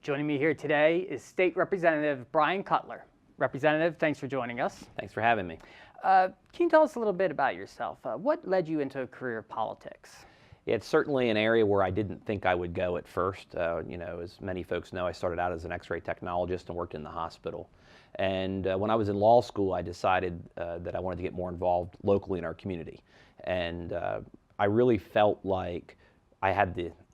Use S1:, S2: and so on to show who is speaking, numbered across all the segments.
S1: Joining me here today is State Representative Bryan Cutler. Representative, thanks for joining us.
S2: Thanks for having me.
S1: Can you tell us a little bit about yourself? What led you into a career of politics?
S2: It's certainly an area where I didn't think I would go at first. As many folks know, I started out as an X-ray technologist and worked in the hospital. And when I was in law school, I decided that I wanted to get more involved locally in our community. And I really felt like I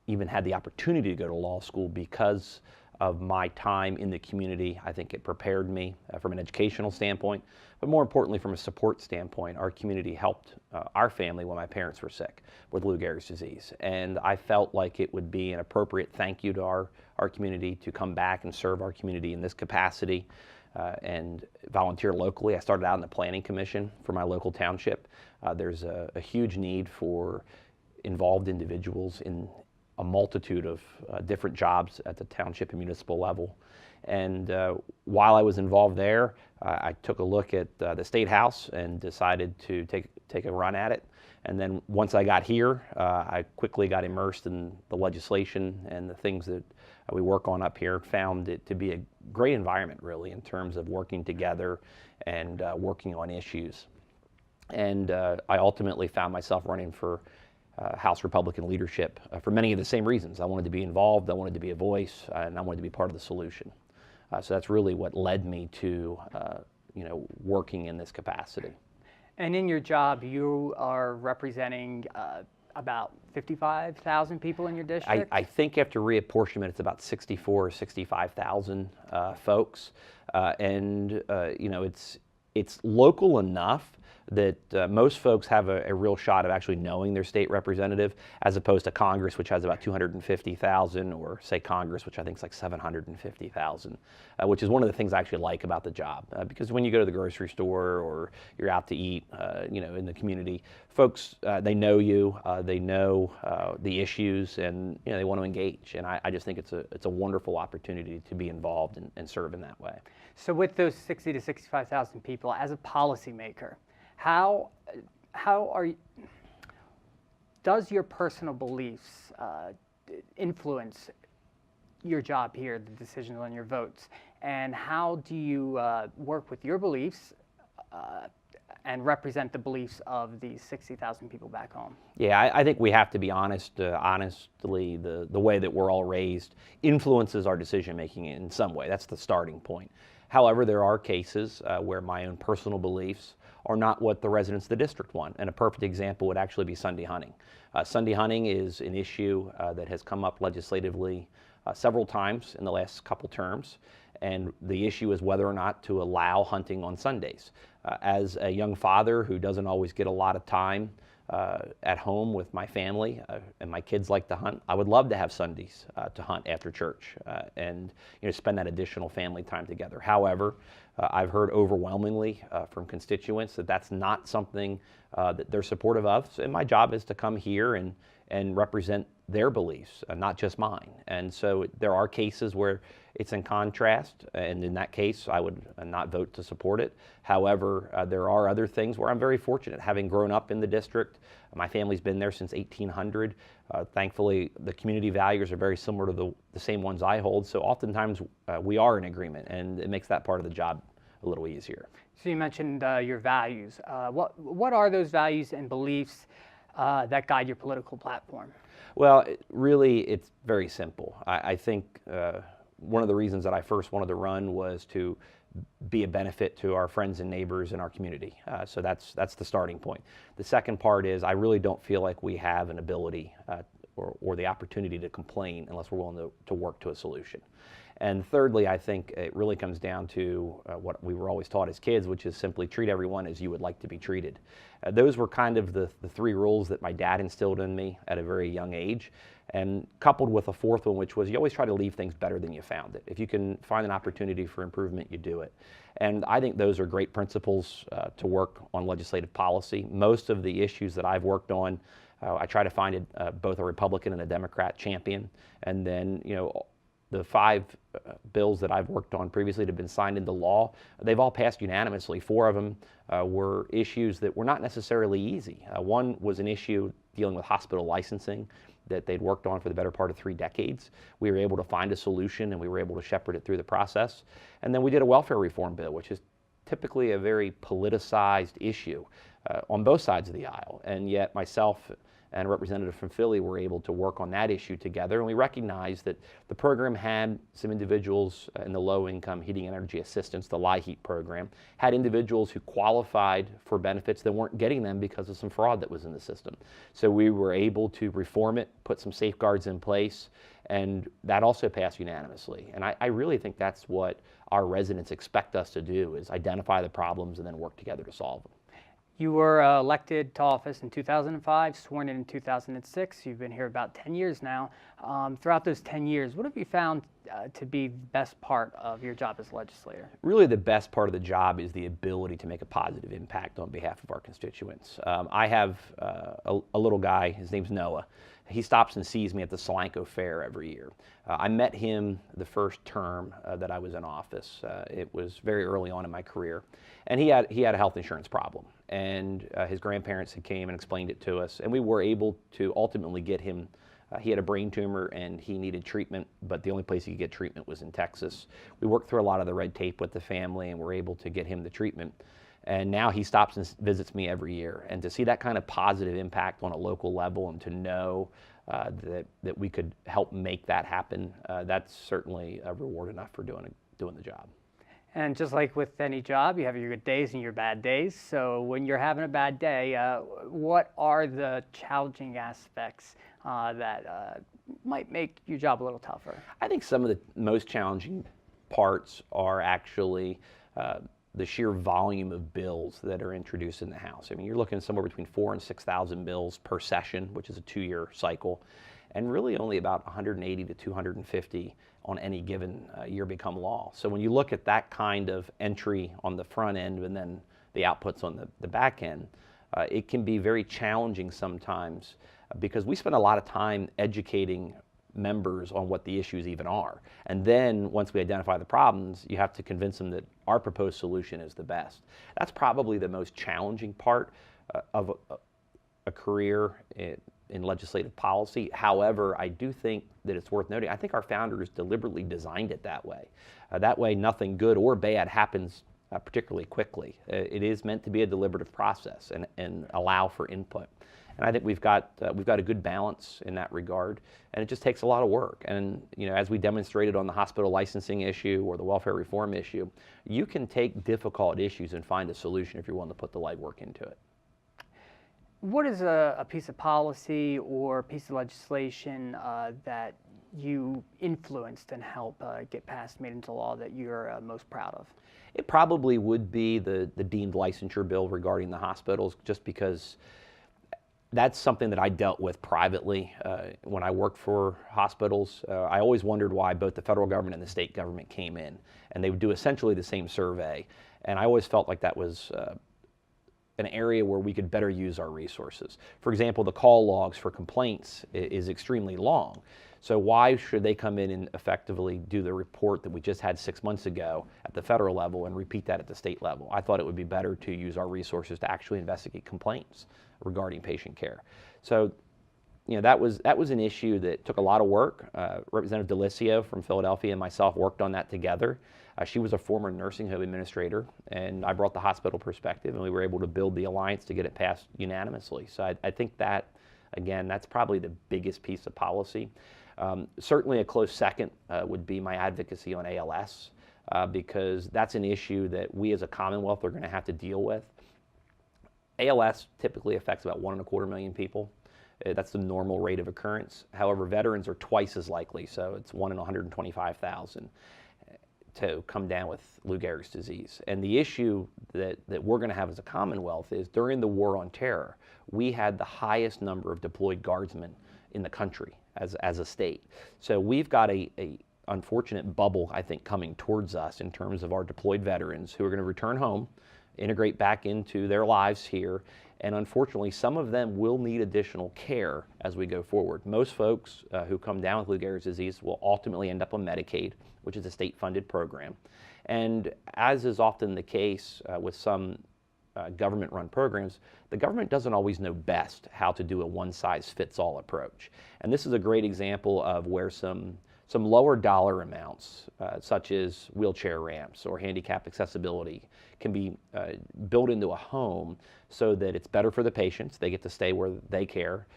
S2: even had the opportunity to go to law school because of my time in the community. I think it prepared me from an educational standpoint, but more importantly from a support standpoint. Our community helped our family when my parents were sick with Lou Gehrig's disease. And I felt like it would be an appropriate thank you to our community to come back and serve our community in this capacity and volunteer locally. I started out in the planning commission for my local township. There's a huge need for involved individuals in a multitude of different jobs at the township and municipal level. And while I was involved there, I took a look at the State House and decided to take a run at it. And then once I got here, I quickly got immersed in the legislation and the things that we work on up here. Found it to be a great environment, really, in terms of working together and working on issues. And I ultimately found myself running for House Republican leadership for many of the same reasons. I wanted to be involved, I wanted to be a voice, and I wanted to be part of the solution. So that's really what led me to working in this capacity.
S1: And in your job, you are representing about 55,000 people in your district?
S2: I think after reapportionment, it's about 64 or 65,000 folks. It's local enough that most folks have a real shot of actually knowing their state representative, as opposed to Congress, which has about 250,000, or say Congress, which I think is like 750,000, which is one of the things I actually like about the job. Because when you go to the grocery store or you're out to eat, in the community, folks, they know you, they know the issues, and they want to engage. And I just think it's a wonderful opportunity to be involved and serve in that way.
S1: So with those 60 to 65,000 people, as a policymaker, how does your personal beliefs influence your job here, the decisions on your votes? And how do you work with your beliefs and represent the beliefs of these 60,000 people back home?
S2: Yeah, I think we have to be honest. Honestly, the way that we're all raised influences our decision making in some way. That's the starting point. However, there are cases where my own personal beliefs are not what the residents of the district want. And a perfect example would actually be Sunday hunting. Sunday hunting is an issue that has come up legislatively several times in the last couple terms. And the issue is whether or not to allow hunting on Sundays. As a young father who doesn't always get a lot of time at home with my family, and my kids like to hunt, I would love to have Sundays to hunt after church and spend that additional family time together. However, I've heard overwhelmingly from constituents that that's not something that they're supportive of. And my job is to come here and represent their beliefs, not just mine. And so there are cases where it's in contrast, and in that case, I would not vote to support it. However, there are other things where I'm very fortunate. Having grown up in the district, my family's been there since 1800. Thankfully, the community values are very similar to the same ones I hold, so oftentimes we are in agreement, and it makes that part of the job a little easier.
S1: So you mentioned your values. What are those values and beliefs that guide your political platform?
S2: Well, really, it's very simple. I think one of the reasons that I first wanted to run was to be a benefit to our friends and neighbors in our community. So that's the starting point. The second part is I really don't feel like we have an ability or the opportunity to complain unless we're willing to work to a solution. And thirdly, I think it really comes down to what we were always taught as kids, which is simply treat everyone as you would like to be treated. Those were kind of the three rules that my dad instilled in me at a very young age, and coupled with a fourth one, which was you always try to leave things better than you found it. If you can find an opportunity for improvement, you do it. And I think those are great principles to work on legislative policy. Most of the issues that I've worked on, I try to find both a Republican and a Democrat champion, and then the 5 bills that I've worked on previously that have been signed into law, they've all passed unanimously. 4 of them were issues that were not necessarily easy. One was an issue dealing with hospital licensing that they'd worked on for the better part of 3 decades. We were able to find a solution, and we were able to shepherd it through the process. And then we did a welfare reform bill, which is typically a very politicized issue on both sides of the aisle. And yet myself and a representative from Philly were able to work on that issue together. And we recognized that the program had some individuals in the low-income heating and energy assistance, the LIHEAP program, had individuals who qualified for benefits that weren't getting them because of some fraud that was in the system. So we were able to reform it, put some safeguards in place, and that also passed unanimously. And I really think that's what our residents expect us to do, is identify the problems and then work together to solve them.
S1: You were elected to office in 2005, sworn in 2006. You've been here about 10 years now. Throughout those 10 years, what have you found to be the best part of your job as a legislator?
S2: Really, the best part of the job is the ability to make a positive impact on behalf of our constituents. I have a little guy, his name's Noah. He stops and sees me at the Solanco Fair every year. I met him the first term that I was in office. It was very early on in my career. And he had a health insurance problem. And his grandparents had came and explained it to us. And we were able to ultimately get him, he had a brain tumor and he needed treatment, but the only place he could get treatment was in Texas. We worked through a lot of the red tape with the family and were able to get him the treatment. And now he stops and visits me every year. And to see that kind of positive impact on a local level and to know that we could help make that happen, that's certainly a reward enough for doing the job.
S1: And just like with any job, you have your good days and your bad days. So when you're having a bad day, what are the challenging aspects that might make your job a little tougher?
S2: I think some of the most challenging parts are actually the sheer volume of bills that are introduced in the House. I mean, you're looking somewhere between 4,000 and 6,000 bills per session, which is a 2-year cycle, and really only about 180 to 250 on any given year become law. So when you look at that kind of entry on the front end and then the outputs on the back end, it can be very challenging sometimes because we spend a lot of time educating members on what the issues even are. And then once we identify the problems, you have to convince them that our proposed solution is the best. That's probably the most challenging part of a career in legislative policy. However, I do think that it's worth noting, I think our founders deliberately designed it that way. That way nothing good or bad happens particularly quickly. It is meant to be a deliberative process and allow for input. And I think we've got a good balance in that regard, and it just takes a lot of work. And as we demonstrated on the hospital licensing issue or the welfare reform issue, you can take difficult issues and find a solution if you're willing to put the legwork into it.
S1: What is a piece of policy or piece of legislation that you influenced and helped get passed, made into law, that you're most proud of?
S2: It probably would be the deemed licensure bill regarding the hospitals, just because that's something that I dealt with privately when I worked for hospitals. I always wondered why both the federal government and the state government came in, and they would do essentially the same survey. And I always felt like that was an area where we could better use our resources. For example, the call logs for complaints is extremely long. So why should they come in and effectively do the report that we just had 6 months ago at the federal level and repeat that at the state level? I thought it would be better to use our resources to actually investigate complaints regarding patient care. So that was an issue that took a lot of work. Representative DeLisio from Philadelphia and myself worked on that together. She was a former nursing home administrator, and I brought the hospital perspective, and we were able to build the alliance to get it passed unanimously. So I think that, again, that's probably the biggest piece of policy. Certainly a close second would be my advocacy on ALS, because that's an issue that we as a Commonwealth are going to have to deal with. ALS typically affects about 1.25 million people. That's the normal rate of occurrence. However, veterans are twice as likely, so it's 1 in 125,000 to come down with Lou Gehrig's disease. And the issue that we're going to have as a Commonwealth is during the War on Terror, we had the highest number of deployed guardsmen in the country as a state. So we've got a unfortunate bubble, I think, coming towards us in terms of our deployed veterans who are going to return home, integrate back into their lives here, and unfortunately some of them will need additional care as we go forward. Most folks who come down with Lou Gehrig's disease will ultimately end up on Medicaid, which is a state-funded program. And as is often the case with some government-run programs, the government doesn't always know best how to do a one-size-fits-all approach. And this is a great example of where some lower dollar amounts, such as wheelchair ramps or handicap accessibility, can be built into a home so that it's better for the patients. They get to stay where they care,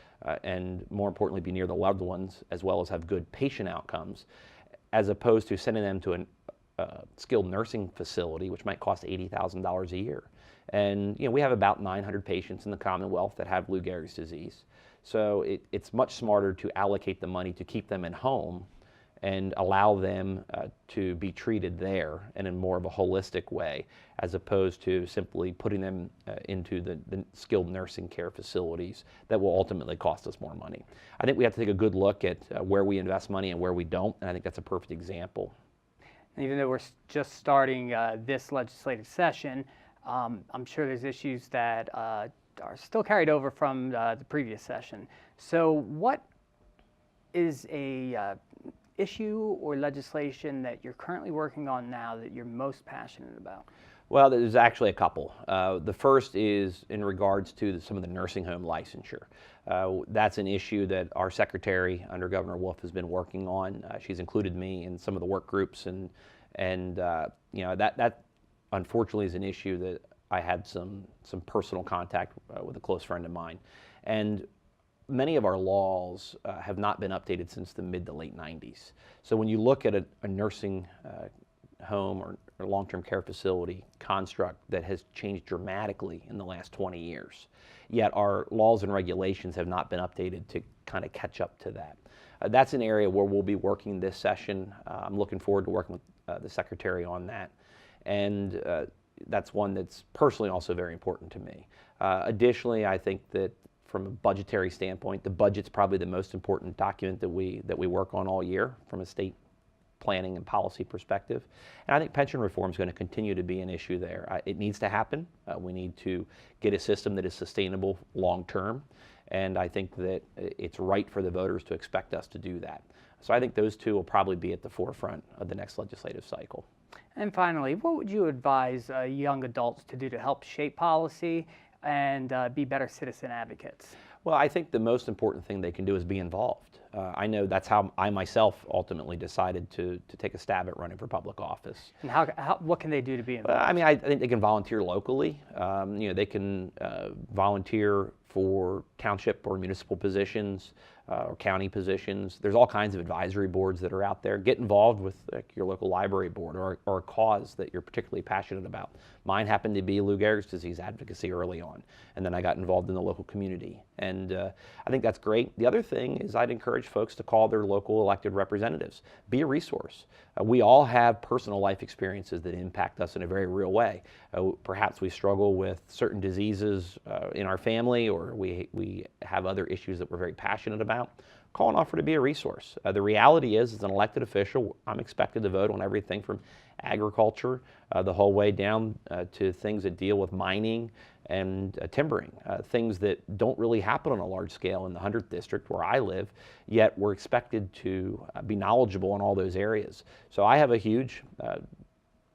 S2: and more importantly, be near the loved ones, as well as have good patient outcomes, as opposed to sending them to a skilled nursing facility, which might cost $80,000 a year. And we have about 900 patients in the Commonwealth that have Lou Gehrig's disease. So it's much smarter to allocate the money to keep them at home and allow them to be treated there and in more of a holistic way, as opposed to simply putting them into the skilled nursing care facilities that will ultimately cost us more money. I think we have to take a good look at where we invest money and where we don't, and I think that's a perfect example.
S1: And even though we're just starting this legislative session, I'm sure there's issues that are still carried over from the previous session. So what is a issue or legislation that you're currently working on now that you're most passionate about?
S2: Well, there's actually a couple. The first is in regards to some of the nursing home licensure. That's an issue that our secretary under Governor Wolf has been working on. She's included me in some of the work groups, and that unfortunately is an issue that I had some personal contact with a close friend of mine. And many of our laws have not been updated since the mid to late 90s. So when you look at a nursing home or long-term care facility construct that has changed dramatically in the last 20 years, yet our laws and regulations have not been updated to kind of catch up to that. That's an area where we'll be working this session. I'm looking forward to working with the secretary on that. And that's one that's personally also very important to me. Additionally, I think that from a budgetary standpoint, the budget's probably the most important document that we work on all year from a state planning and policy perspective. And I think pension reform is going to continue to be an issue there. It needs to happen. We need to get a system that is sustainable long term. And I think that it's right for the voters to expect us to do that. So I think those two will probably be at the forefront of the next legislative cycle.
S1: And finally, what would you advise young adults to do to help shape policy and be better citizen advocates?
S2: Well, I think the most important thing they can do is be involved. I know that's how I myself ultimately decided to take a stab at running for public office.
S1: And what can they do to be involved?
S2: I mean, I think they can volunteer locally. They can volunteer for township or municipal positions or county positions. There's all kinds of advisory boards that are out there. Get involved with your local library board or a cause that you're particularly passionate about. Mine happened to be Lou Gehrig's disease advocacy early on, and then I got involved in the local community. And I think that's great. The other thing is I'd encourage folks to call their local elected representatives. Be a resource. We all have personal life experiences that impact us in a very real way. Perhaps we struggle with certain diseases in our family, or we have other issues that we're very passionate about. Call and offer to be a resource. The reality is, as an elected official, I'm expected to vote on everything from agriculture the whole way down to things that deal with mining and timbering, things that don't really happen on a large scale in the 100th district where I live, yet we're expected to be knowledgeable in all those areas. So I have a huge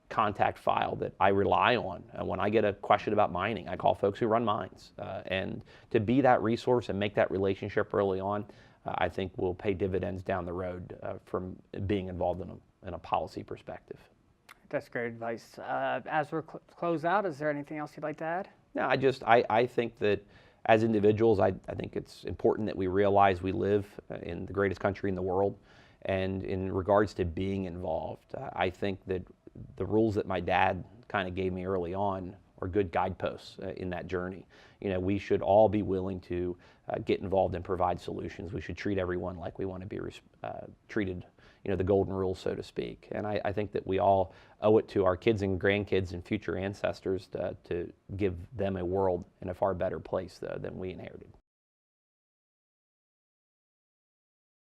S2: contact file that I rely on. When I get a question about mining, I call folks who run mines. And to be that resource and make that relationship early on, I think will pay dividends down the road from being involved in a policy perspective.
S1: That's great advice. As we're close out, is there anything else you'd like to add?
S2: No, I think that as individuals, I think it's important that we realize we live in the greatest country in the world. And in regards to being involved, I think that the rules that my dad kind of gave me early on are good guideposts in that journey. We should all be willing to get involved and provide solutions. We should treat everyone like we want to be treated, the golden rule, so to speak. And I think that we all owe it to our kids and grandkids and future ancestors to give them a world in a far better place than we inherited.